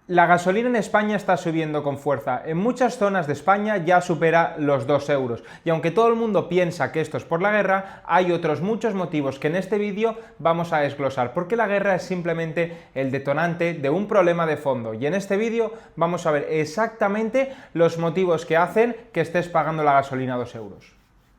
La gasolina en España está subiendo con fuerza. En muchas zonas de España ya supera los 2 euros. Y aunque todo el mundo piensa que esto es por la guerra, hay otros muchos motivos que en este vídeo vamos a desglosar, porque la guerra es simplemente el detonante de un problema de fondo. Y en este vídeo vamos a ver exactamente los motivos que hacen que estés pagando la gasolina a 2 euros.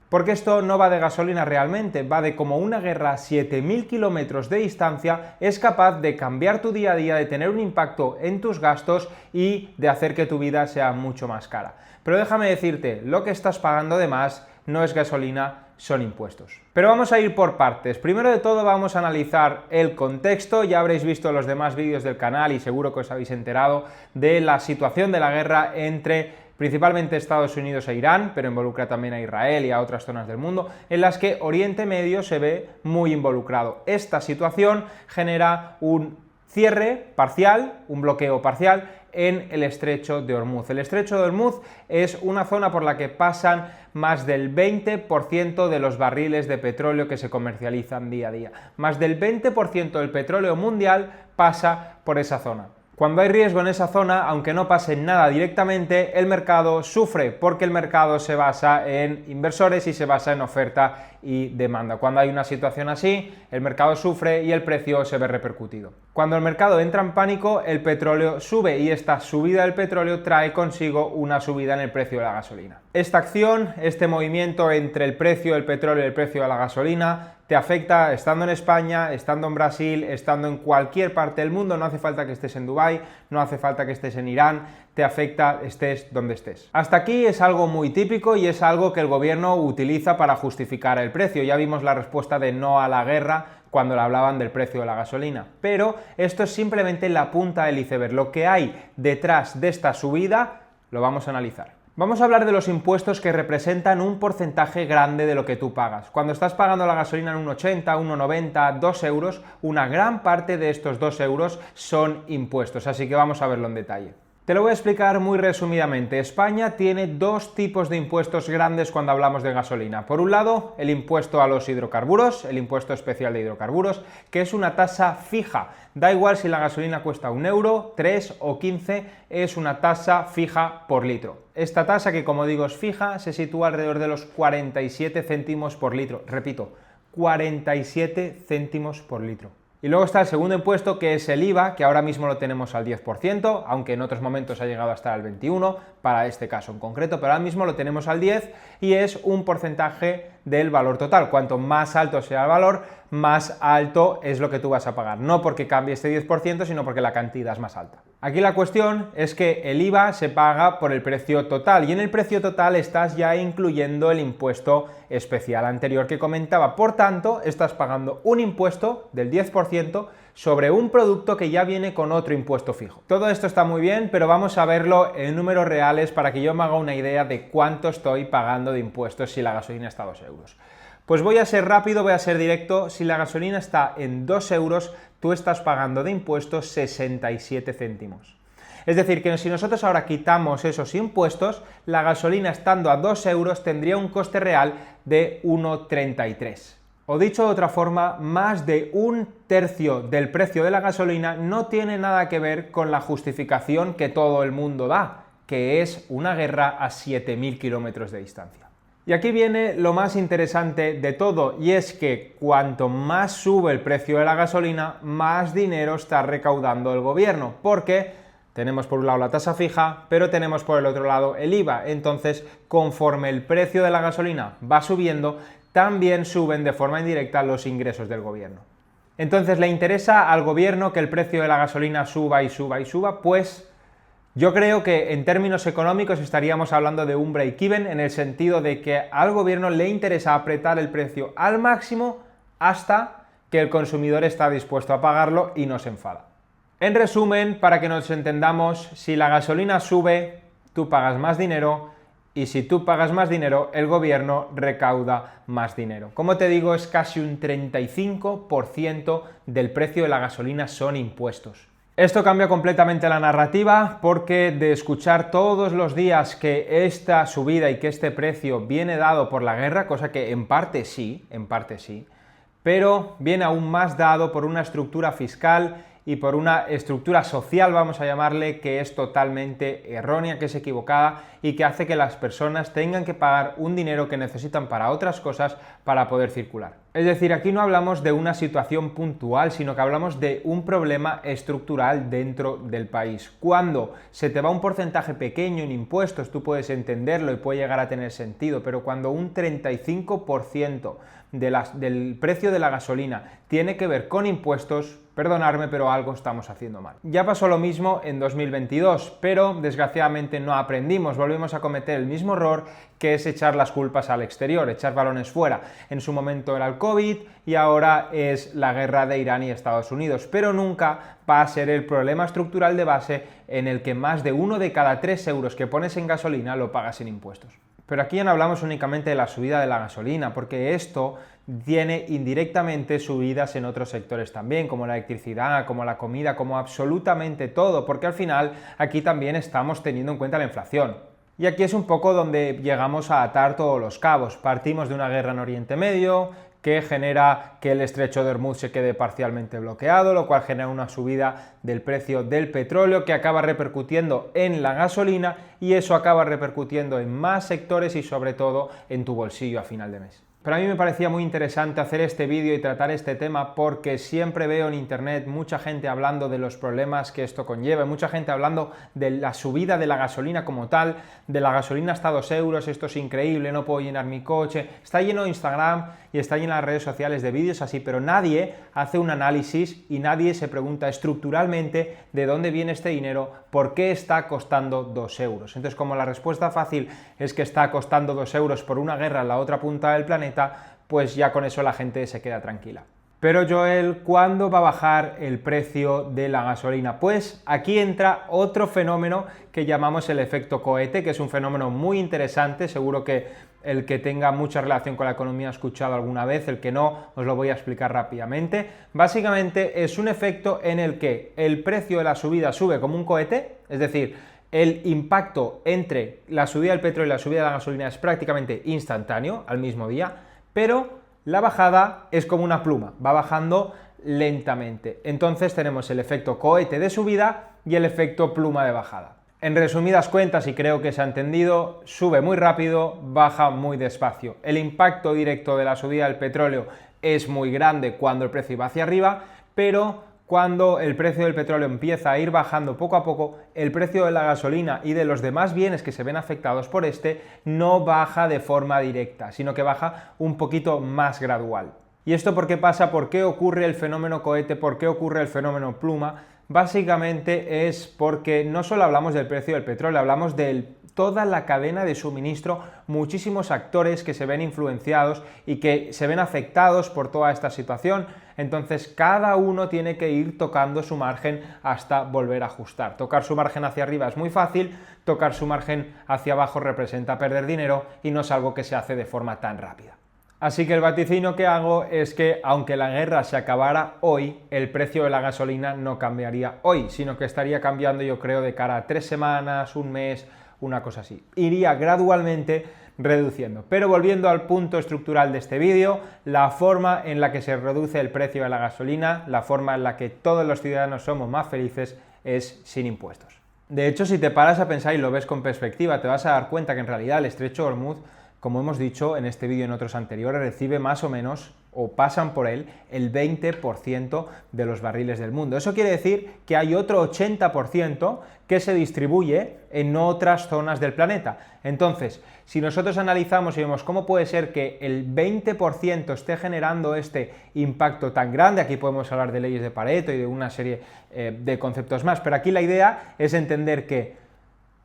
Porque esto no va de gasolina realmente, va de cómo una guerra a 7.000 kilómetros de distancia es capaz de cambiar tu día a día, de tener un impacto en tus gastos y de hacer que tu vida sea mucho más cara. Pero déjame decirte, lo que estás pagando de más no es gasolina, son impuestos. Pero vamos a ir por partes. Primero de todo vamos a analizar el contexto. Ya habréis visto los demás vídeos del canal y seguro que os habéis enterado de la situación de la guerra entre principalmente Estados Unidos e Irán, pero involucra también a Israel y a otras zonas del mundo, en las que Oriente Medio se ve muy involucrado. Esta situación genera un cierre parcial, un bloqueo parcial en el Estrecho de Ormuz. El Estrecho de Ormuz es una zona por la que pasan más del 20% de los barriles de petróleo que se comercializan día a día. Más del 20% del petróleo mundial pasa por esa zona. Cuando hay riesgo en esa zona, aunque no pase nada directamente, el mercado sufre, porque el mercado se basa en inversores y se basa en oferta y demanda. Cuando hay una situación así, el mercado sufre y el precio se ve repercutido. Cuando el mercado entra en pánico, el petróleo sube y esta subida del petróleo trae consigo una subida en el precio de la gasolina. Esta acción, este movimiento entre el precio del petróleo y el precio de la gasolina, te afecta estando en España, estando en Brasil, estando en cualquier parte del mundo. No hace falta que estés en Dubái, no hace falta que estés en Irán, te afecta estés donde estés. Hasta aquí es algo muy típico y es algo que el gobierno utiliza para justificar el precio. Ya vimos la respuesta de no a la guerra cuando le hablaban del precio de la gasolina. Pero esto es simplemente la punta del iceberg. Lo que hay detrás de esta subida lo vamos a analizar. Vamos a hablar de los impuestos que representan un porcentaje grande de lo que tú pagas. Cuando estás pagando la gasolina en 1,80, 1,90, 2 euros, una gran parte de estos 2 euros son impuestos, así que vamos a verlo en detalle. Te lo voy a explicar muy resumidamente. España tiene dos tipos de impuestos grandes cuando hablamos de gasolina. Por un lado, el impuesto a los hidrocarburos, el impuesto especial de hidrocarburos, que es una tasa fija. Da igual si la gasolina cuesta 1 euro, 3 o 15, es una tasa fija por litro. Esta tasa, que como digo es fija, se sitúa alrededor de los 47 céntimos por litro. Repito, 47 céntimos por litro. Y luego está el segundo impuesto, que es el IVA, que ahora mismo lo tenemos al 10%, aunque en otros momentos ha llegado a estar al 21%, para este caso en concreto, pero ahora mismo lo tenemos al 10% y es un porcentaje del valor total. Cuanto más alto sea el valor, más alto es lo que tú vas a pagar. No porque cambie este 10%, sino porque la cantidad es más alta. Aquí la cuestión es que el IVA se paga por el precio total y en el precio total estás ya incluyendo el impuesto especial anterior que comentaba. Por tanto, estás pagando un impuesto del 10% sobre un producto que ya viene con otro impuesto fijo. Todo esto está muy bien, pero vamos a verlo en números reales para que yo me haga una idea de cuánto estoy pagando de impuestos si la gasolina está a 2 euros. Pues voy a ser rápido, voy a ser directo. Si la gasolina está en 2 euros, tú estás pagando de impuestos 67 céntimos. Es decir, que si nosotros ahora quitamos esos impuestos, la gasolina estando a 2 euros tendría un coste real de 1,33. O dicho de otra forma, más de un tercio del precio de la gasolina no tiene nada que ver con la justificación que todo el mundo da, que es una guerra a 7.000 kilómetros de distancia. Y aquí viene lo más interesante de todo, y es que cuanto más sube el precio de la gasolina, más dinero está recaudando el gobierno, porque tenemos por un lado la tasa fija, pero tenemos por el otro lado el IVA. Entonces, conforme el precio de la gasolina va subiendo, también suben de forma indirecta los ingresos del gobierno. Entonces, ¿le interesa al gobierno que el precio de la gasolina suba y suba y suba? Pues yo creo que en términos económicos estaríamos hablando de un break-even, en el sentido de que al gobierno le interesa apretar el precio al máximo hasta que el consumidor está dispuesto a pagarlo y no se enfada. En resumen, para que nos entendamos, si la gasolina sube, tú pagas más dinero, y si tú pagas más dinero, el gobierno recauda más dinero. Como te digo, es casi un 35% del precio de la gasolina son impuestos. Esto cambia completamente la narrativa, porque de escuchar todos los días que esta subida y que este precio viene dado por la guerra, cosa que en parte sí, pero viene aún más dado por una estructura fiscal y por una estructura social, vamos a llamarle, que es totalmente errónea, que es equivocada y que hace que las personas tengan que pagar un dinero que necesitan para otras cosas para poder circular. Es decir, aquí no hablamos de una situación puntual, sino que hablamos de un problema estructural dentro del país. Cuando se te va un porcentaje pequeño en impuestos, tú puedes entenderlo y puede llegar a tener sentido, pero cuando un 35% del precio de la gasolina tiene que ver con impuestos, perdonadme, pero algo estamos haciendo mal. Ya pasó lo mismo en 2022, pero desgraciadamente no aprendimos, volvimos a cometer el mismo error, que es echar las culpas al exterior, echar balones fuera. En su momento era el COVID y ahora es la guerra de Irán y Estados Unidos, pero nunca va a ser el problema estructural de base en el que más de 1 de cada 3 euros que pones en gasolina lo pagas en impuestos. Pero aquí ya no hablamos únicamente de la subida de la gasolina, porque esto tiene indirectamente subidas en otros sectores también, como la electricidad, como la comida, como absolutamente todo, porque al final aquí también estamos teniendo en cuenta la inflación. Y aquí es un poco donde llegamos a atar todos los cabos. Partimos de una guerra en Oriente Medio, que genera que el estrecho de Hormuz se quede parcialmente bloqueado, lo cual genera una subida del precio del petróleo que acaba repercutiendo en la gasolina y eso acaba repercutiendo en más sectores y sobre todo en tu bolsillo a final de mes. Pero a mí me parecía muy interesante hacer este vídeo y tratar este tema porque siempre veo en internet mucha gente hablando de los problemas que esto conlleva, mucha gente hablando de la subida de la gasolina como tal, de la gasolina hasta 2 euros, esto es increíble, no puedo llenar mi coche, está lleno de Instagram y está lleno de las redes sociales de vídeos así, pero nadie hace un análisis y nadie se pregunta estructuralmente de dónde viene este dinero, por qué está costando 2 euros. Entonces, como la respuesta fácil es que está costando 2 euros por una guerra en la otra punta del planeta, pues ya con eso la gente se queda tranquila. Pero Joel, ¿cuándo va a bajar el precio de la gasolina? Pues aquí entra otro fenómeno que llamamos el efecto cohete, que es un fenómeno muy interesante, seguro que el que tenga mucha relación con la economía ha escuchado alguna vez, el que no, os lo voy a explicar rápidamente. Básicamente es un efecto en el que el precio de la subida sube como un cohete, es decir, el impacto entre la subida del petróleo y la subida de la gasolina es prácticamente instantáneo, al mismo día, pero la bajada es como una pluma, va bajando lentamente. Entonces tenemos el efecto cohete de subida y el efecto pluma de bajada. En resumidas cuentas, y creo que se ha entendido, sube muy rápido, baja muy despacio. El impacto directo de la subida del petróleo es muy grande cuando el precio va hacia arriba, pero cuando el precio del petróleo empieza a ir bajando poco a poco, el precio de la gasolina y de los demás bienes que se ven afectados por este no baja de forma directa, sino que baja un poquito más gradual. ¿Y esto por qué pasa? ¿Por qué ocurre el fenómeno cohete? ¿Por qué ocurre el fenómeno pluma? Básicamente es porque no solo hablamos del precio del petróleo, hablamos de toda la cadena de suministro, muchísimos actores que se ven influenciados y que se ven afectados por toda esta situación. Entonces cada uno tiene que ir tocando su margen hasta volver a ajustar. Tocar su margen hacia arriba es muy fácil, tocar su margen hacia abajo representa perder dinero y no es algo que se hace de forma tan rápida. Así que el vaticinio que hago es que, aunque la guerra se acabara hoy, el precio de la gasolina no cambiaría hoy, sino que estaría cambiando, yo creo, de cara a 3 semanas, un mes, una cosa así. Iría gradualmente reduciendo. Pero volviendo al punto estructural de este vídeo, la forma en la que se reduce el precio de la gasolina, la forma en la que todos los ciudadanos somos más felices, es sin impuestos. De hecho, si te paras a pensar y lo ves con perspectiva, te vas a dar cuenta que en realidad el estrecho de Hormuz, como hemos dicho en este vídeo y en otros anteriores, recibe más o menos, o pasan por él, el 20% de los barriles del mundo. Eso quiere decir que hay otro 80% que se distribuye en otras zonas del planeta. Entonces, si nosotros analizamos y vemos cómo puede ser que el 20% esté generando este impacto tan grande, aquí podemos hablar de leyes de Pareto y de una serie de conceptos más, pero aquí la idea es entender que,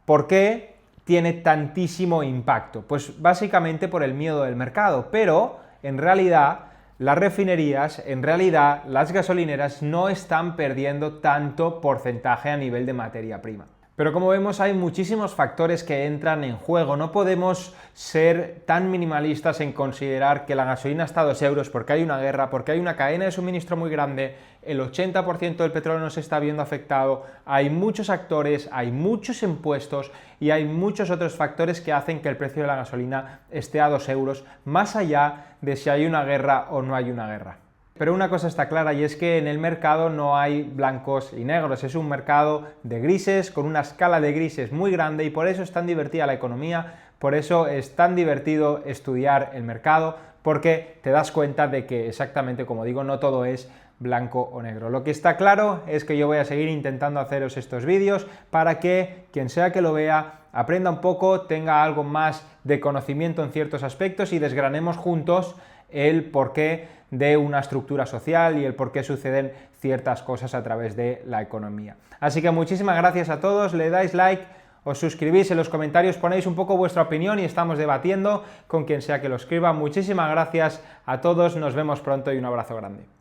¿por qué tiene tantísimo impacto? Pues básicamente por el miedo del mercado, pero en realidad las refinerías, en realidad las gasolineras no están perdiendo tanto porcentaje a nivel de materia prima. Pero como vemos hay muchísimos factores que entran en juego, no podemos ser tan minimalistas en considerar que la gasolina está a 2 euros porque hay una guerra, porque hay una cadena de suministro muy grande, el 80% del petróleo no se está viendo afectado, hay muchos actores, hay muchos impuestos y hay muchos otros factores que hacen que el precio de la gasolina esté a 2 euros, más allá de si hay una guerra o no hay una guerra. Pero una cosa está clara y es que en el mercado no hay blancos y negros, es un mercado de grises con una escala de grises muy grande y por eso es tan divertida la economía, por eso es tan divertido estudiar el mercado, porque te das cuenta de que exactamente como digo, no todo es blanco o negro. Lo que está claro es que yo voy a seguir intentando haceros estos vídeos para que quien sea que lo vea aprenda un poco, tenga algo más de conocimiento en ciertos aspectos y desgranemos juntos el porqué de una estructura social y el por qué suceden ciertas cosas a través de la economía. Así que muchísimas gracias a todos, le dais like, os suscribís, en los comentarios ponéis un poco vuestra opinión y estamos debatiendo con quien sea que lo escriba. Muchísimas gracias a todos, nos vemos pronto y un abrazo grande.